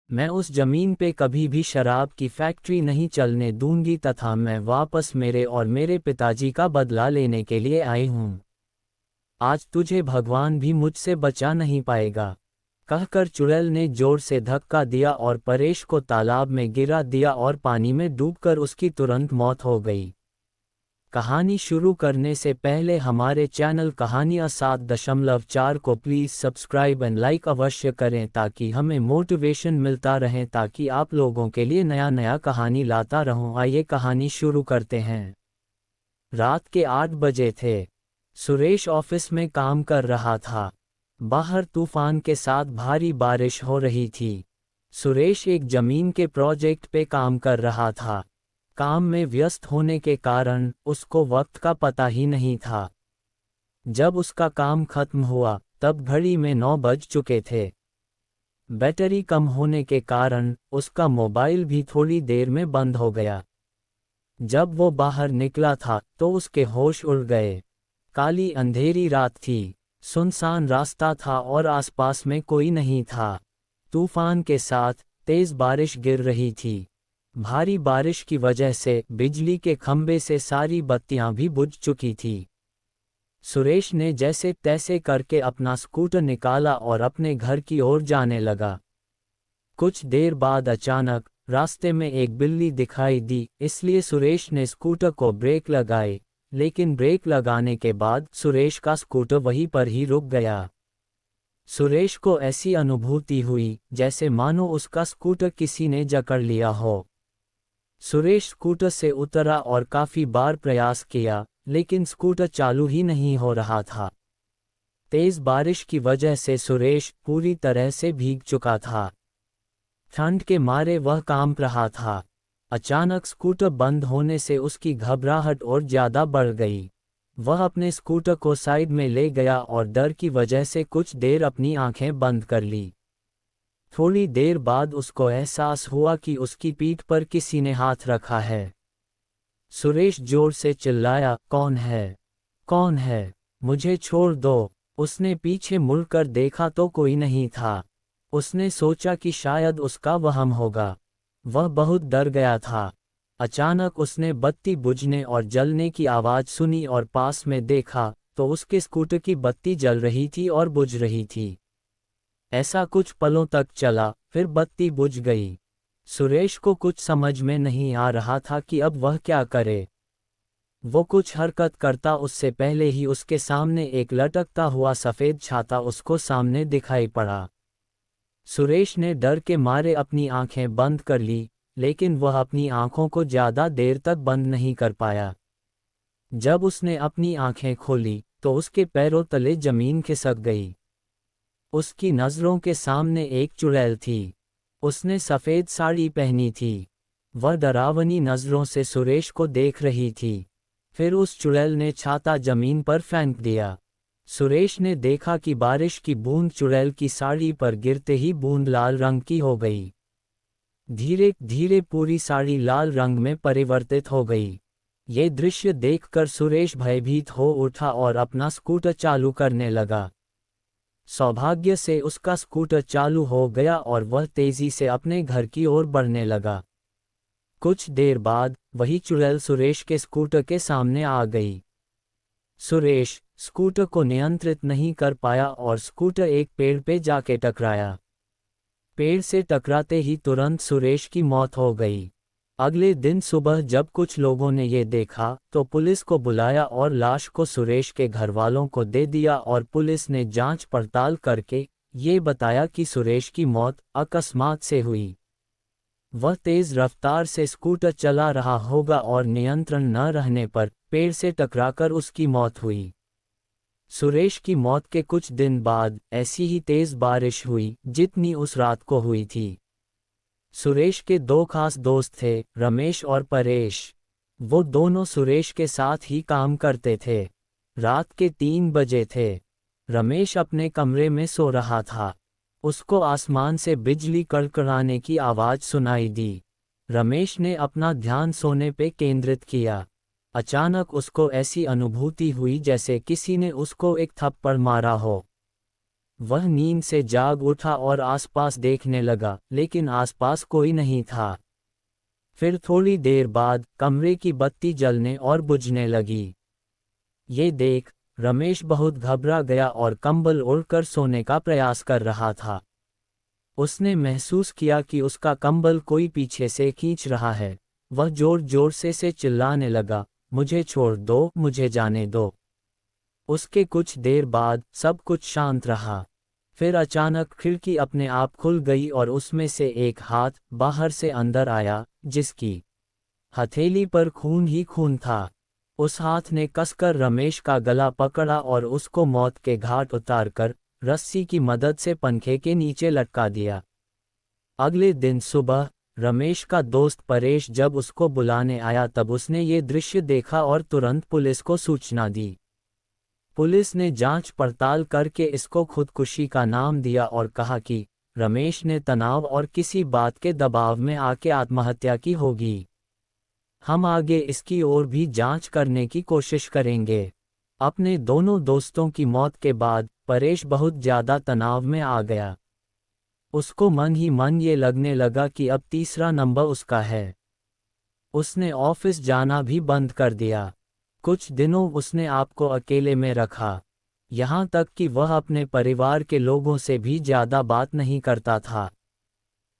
मैं उस जमीन पे कभी भी शराब की फैक्ट्री नहीं चलने दूंगी तथा मैं वापस मेरे और मेरे पिताजी का बदला लेने के लिए आई हूँ। आज तुझे भगवान भी मुझसे बचा नहीं पाएगा। कहकर चुड़ैल ने जोर से धक्का दिया और परेश को तालाब में गिरा दिया और पानी में डूबकर उसकी तुरंत मौत हो गई। कहानी शुरू करने से पहले हमारे चैनल कहानियाँ 7.4 को प्लीज़ सब्सक्राइब एंड लाइक अवश्य करें ताकि हमें मोटिवेशन मिलता रहे ताकि आप लोगों के लिए नया नया कहानी लाता रहूं। आइए कहानी शुरू करते हैं। रात के 8 बजे थे। सुरेश ऑफिस में काम कर रहा था। बाहर तूफान के साथ भारी बारिश हो रही थी। सुरेश एक जमीन के प्रोजेक्ट पे काम कर रहा था। काम में व्यस्त होने के कारण उसको वक्त का पता ही नहीं था। जब उसका काम खत्म हुआ तब घड़ी में 9 बज चुके थे। बैटरी कम होने के कारण उसका मोबाइल भी थोड़ी देर में बंद हो गया। जब वो बाहर निकला था तो उसके होश उड़ गए। काली अंधेरी रात थी। सुनसान रास्ता था और आसपास में कोई नहीं था। तूफान के साथ तेज बारिश गिर रही थी। भारी बारिश की वजह से बिजली के खंभे से सारी बत्तियां भी बुझ चुकी थी। सुरेश ने जैसे तैसे करके अपना स्कूटर निकाला और अपने घर की ओर जाने लगा। कुछ देर बाद अचानक रास्ते में एक बिल्ली दिखाई दी, इसलिए सुरेश ने स्कूटर को ब्रेक लगाए, लेकिन ब्रेक लगाने के बाद सुरेश का स्कूटर वहीं पर ही रुक गया। सुरेश को ऐसी अनुभूति हुई जैसे मानो उसका स्कूटर किसी ने जकड़ लिया हो। सुरेश स्कूटर से उतरा और काफी बार प्रयास किया, लेकिन स्कूटर चालू ही नहीं हो रहा था। तेज बारिश की वजह से सुरेश पूरी तरह से भीग चुका था। ठंड के मारे वह कांप रहा था। अचानक स्कूटर बंद होने से उसकी घबराहट और ज्यादा बढ़ गई। वह अपने स्कूटर को साइड में ले गया और डर की वजह से कुछ देर अपनी आंखें बंद कर ली। थोड़ी देर बाद उसको एहसास हुआ कि उसकी पीठ पर किसी ने हाथ रखा है। सुरेश जोर से चिल्लाया, कौन है? कौन है? मुझे छोड़ दो। उसने पीछे मुड़कर देखा तो कोई नहीं था। उसने सोचा कि शायद उसका वहम होगा। वह बहुत डर गया था। अचानक उसने बत्ती बुझने और जलने की आवाज़ सुनी और पास में देखा तो उसके स्कूटर की बत्ती जल रही थी और बुझ रही थी। ऐसा कुछ पलों तक चला, फिर बत्ती बुझ गई। सुरेश को कुछ समझ में नहीं आ रहा था कि अब वह क्या करे। वो कुछ हरकत करता उससे पहले ही उसके सामने एक लटकता हुआ सफ़ेद छाता उसको सामने दिखाई पड़ा। सुरेश ने डर के मारे अपनी आंखें बंद कर ली, लेकिन वह अपनी आंखों को ज़्यादा देर तक बंद नहीं कर पाया। जब उसने अपनी आंखें खोली तो उसके पैरों तले जमीन खिसक गई। उसकी नज़रों के सामने एक चुड़ैल थी। उसने सफ़ेद साड़ी पहनी थी। वह डरावनी नज़रों से सुरेश को देख रही थी। फिर उस चुड़ैल ने छाता जमीन पर फेंक दिया। सुरेश ने देखा कि बारिश की बूंद चुड़ैल की साड़ी पर गिरते ही बूंद लाल रंग की हो गई। धीरे धीरे पूरी साड़ी लाल रंग में परिवर्तित हो गई। ये दृश्य देखकर सुरेश भयभीत हो उठा और अपना स्कूटर चालू करने लगा। सौभाग्य से उसका स्कूटर चालू हो गया और वह तेजी से अपने घर की ओर बढ़ने लगा। कुछ देर बाद वही चुड़ैल सुरेश के स्कूटर के सामने आ गई। सुरेश स्कूटर को नियंत्रित नहीं कर पाया और स्कूटर एक पेड़ पे जाके टकराया। पेड़ से टकराते ही तुरंत सुरेश की मौत हो गई। अगले दिन सुबह जब कुछ लोगों ने ये देखा तो पुलिस को बुलाया और लाश को सुरेश के घरवालों को दे दिया और पुलिस ने जांच पड़ताल करके ये बताया कि सुरेश की मौत अकस्मात से हुई। वह तेज रफ्तार से स्कूटर चला रहा होगा और नियंत्रण न रहने पर पेड़ से टकराकर उसकी मौत हुई। सुरेश की मौत के कुछ दिन बाद ऐसी ही तेज बारिश हुई जितनी उस रात को हुई थी। सुरेश के दो खास दोस्त थे, रमेश और परेश। वो दोनों सुरेश के साथ ही काम करते थे। रात के 3 बजे थे। रमेश अपने कमरे में सो रहा था। उसको आसमान से बिजली कड़कड़ाने की आवाज़ सुनाई दी। रमेश ने अपना ध्यान सोने पे केंद्रित किया। अचानक उसको ऐसी अनुभूति हुई जैसे किसी ने उसको एक थप्पड़ मारा हो। वह नींद से जाग उठा और आसपास देखने लगा, लेकिन आसपास कोई नहीं था। फिर थोड़ी देर बाद कमरे की बत्ती जलने और बुझने लगी। ये देख रमेश बहुत घबरा गया और कंबल ओढ़कर सोने का प्रयास कर रहा था। उसने महसूस किया कि उसका कंबल कोई पीछे से खींच रहा है। वह जोर जोर से चिल्लाने लगा, मुझे छोड़ दो, मुझे जाने दो। उसके कुछ देर बाद सब कुछ शांत रहा। फिर अचानक खिड़की अपने आप खुल गई और उसमें से एक हाथ बाहर से अंदर आया, जिसकी हथेली पर खून ही खून था। उस हाथ ने कसकर रमेश का गला पकड़ा और उसको मौत के घाट उतारकर रस्सी की मदद से पंखे के नीचे लटका दिया। अगले दिन सुबह रमेश का दोस्त परेश जब उसको बुलाने आया तब उसने ये दृश्य देखा और तुरंत पुलिस को सूचना दी। पुलिस ने जांच पड़ताल करके इसको खुदकुशी का नाम दिया और कहा कि रमेश ने तनाव और किसी बात के दबाव में आके आत्महत्या की होगी। हम आगे इसकी और भी जांच करने की कोशिश करेंगे। अपने दोनों दोस्तों की मौत के बाद परेश बहुत ज्यादा तनाव में आ गया। उसको मन ही मन ये लगने लगा कि अब तीसरा नंबर उसका है। उसने ऑफिस जाना भी बंद कर दिया। कुछ दिनों उसने आपको अकेले में रखा, यहाँ तक कि वह अपने परिवार के लोगों से भी ज्यादा बात नहीं करता था।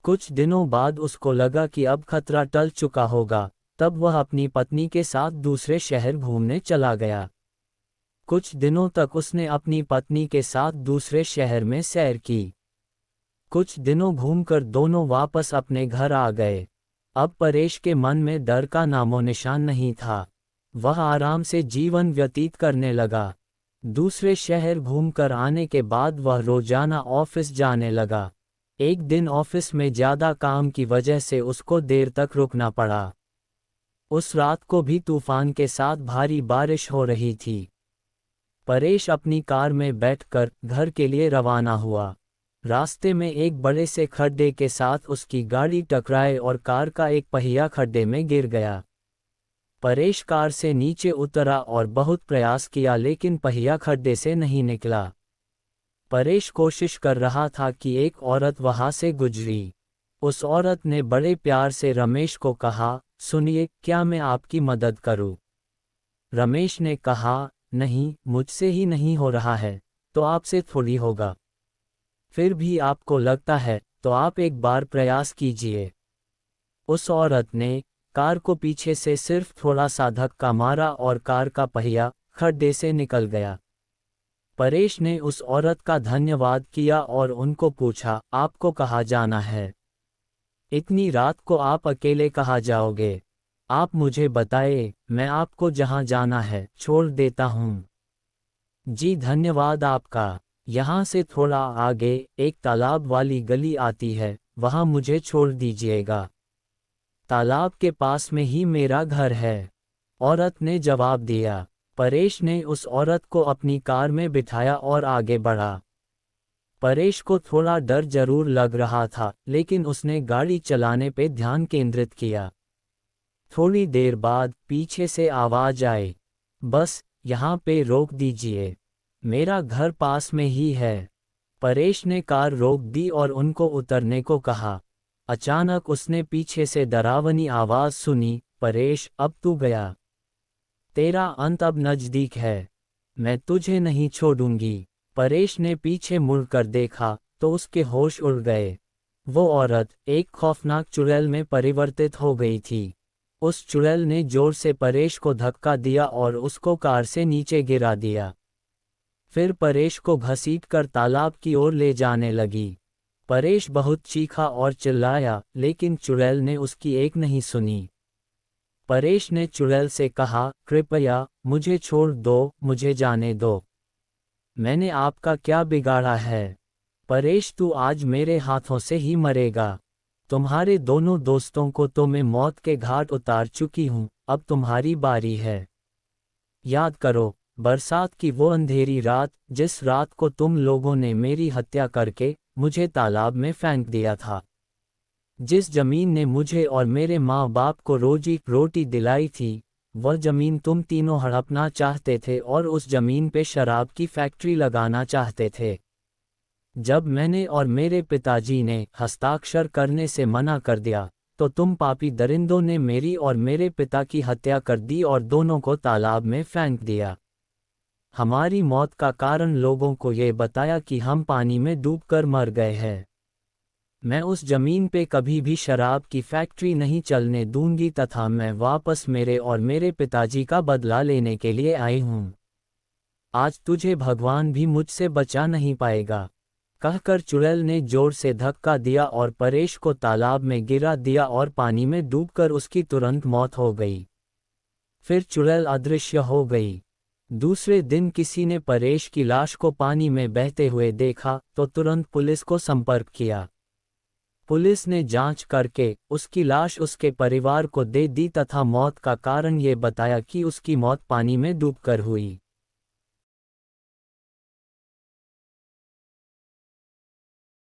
कुछ दिनों बाद उसको लगा कि अब खतरा टल चुका होगा, तब वह अपनी पत्नी के साथ दूसरे शहर घूमने चला गया। कुछ दिनों तक उसने अपनी पत्नी के साथ दूसरे शहर में सैर की। कुछ दिनों घूमकर दोनों वापस अपने घर आ गए। अब परेश के मन में डर का नामो निशान नहीं था। वह आराम से जीवन व्यतीत करने लगा। दूसरे शहर घूमकर आने के बाद वह रोजाना ऑफिस जाने लगा। एक दिन ऑफिस में ज्यादा काम की वजह से उसको देर तक रुकना पड़ा। उस रात को भी तूफान के साथ भारी बारिश हो रही थी। परेश अपनी कार में बैठकर घर के लिए रवाना हुआ। रास्ते में एक बड़े से खड्डे के साथ उसकी गाड़ी टकराए और कार का एक पहिया खड्डे में गिर गया। परेश कार से नीचे उतरा और बहुत प्रयास किया, लेकिन पहिया खड्डे से नहीं निकला। परेश कोशिश कर रहा था कि एक औरत वहां से गुजरी। उस औरत ने बड़े प्यार से रमेश को कहा, सुनिए, क्या मैं आपकी मदद करूं? रमेश ने कहा, नहीं, मुझसे ही नहीं हो रहा है, तो आपसे थोड़ी होगा। फिर भी आपको लगता है, तो आप एक बार प्रयास कीजिए। उस औरत ने कार को पीछे से सिर्फ थोड़ा सा धक्का मारा और कार का पहिया खड्डे से निकल गया। परेश ने उस औरत का धन्यवाद किया और उनको पूछा, आपको कहाँ जाना है? इतनी रात को आप अकेले कहाँ जाओगे? आप मुझे बताएं, मैं आपको जहाँ जाना है छोड़ देता हूँ। जी धन्यवाद आपका। यहाँ से थोड़ा आगे एक तालाब वाली गली आती है, वहाँ मुझे छोड़ दीजिएगा। तालाब के पास में ही मेरा घर है, औरत ने जवाब दिया। परेश ने उस औरत को अपनी कार में बिठाया और आगे बढ़ा। परेश को थोड़ा डर जरूर लग रहा था, लेकिन उसने गाड़ी चलाने पे ध्यान केंद्रित किया। थोड़ी देर बाद पीछे से आवाज आई, बस यहाँ पे रोक दीजिए, मेरा घर पास में ही है। परेश ने कार रोक दी और उनको उतरने को कहा। अचानक उसने पीछे से डरावनी आवाज सुनी, परेश, अब तू गया, तेरा अंत अब नजदीक है, मैं तुझे नहीं छोड़ूंगी। परेश ने पीछे मुड़कर देखा तो उसके होश उड़ गए। वो औरत एक खौफनाक चुड़ैल में परिवर्तित हो गई थी। उस चुड़ैल ने जोर से परेश को धक्का दिया और उसको कार से नीचे गिरा दिया। फिर परेश को घसीटकर तालाब की ओर ले जाने लगी। परेश बहुत चीखा और चिल्लाया, लेकिन चुड़ैल ने उसकी एक नहीं सुनी। परेश ने चुड़ैल से कहा, कृपया मुझे छोड़ दो, मुझे जाने दो, मैंने आपका क्या बिगाड़ा है? परेश, तू आज मेरे हाथों से ही मरेगा। तुम्हारे दोनों दोस्तों को तो मैं मौत के घाट उतार चुकी हूँ, अब तुम्हारी बारी है। याद करो, बरसात की वो अंधेरी रात, जिस रात को तुम लोगों ने मेरी हत्या करके मुझे तालाब में फेंक दिया था। जिस जमीन ने मुझे और मेरे माँ बाप को रोजी रोटी दिलाई थी, वह जमीन तुम तीनों हड़पना चाहते थे और उस जमीन पे शराब की फैक्ट्री लगाना चाहते थे। जब मैंने और मेरे पिताजी ने हस्ताक्षर करने से मना कर दिया, तो तुम पापी दरिंदों ने मेरी और मेरे पिता की हत्या कर दी और दोनों को तालाब में फेंक दिया। हमारी मौत का कारण लोगों को ये बताया कि हम पानी में डूबकर मर गए हैं। मैं उस जमीन पे कभी भी शराब की फैक्ट्री नहीं चलने दूंगी तथा मैं वापस मेरे और मेरे पिताजी का बदला लेने के लिए आई हूँ। आज तुझे भगवान भी मुझसे बचा नहीं पाएगा, कहकर चुड़ैल ने जोर से धक्का दिया और परेश को तालाब में गिरा दिया और पानी में डूबकर उसकी तुरंत मौत हो गई। फिर चुड़ैल अदृश्य हो गई। दूसरे दिन किसी ने परेश की लाश को पानी में बहते हुए देखा तो तुरंत पुलिस को संपर्क किया। पुलिस ने जांच करके उसकी लाश उसके परिवार को दे दी तथा मौत का कारण ये बताया कि उसकी मौत पानी में डूबकर हुई।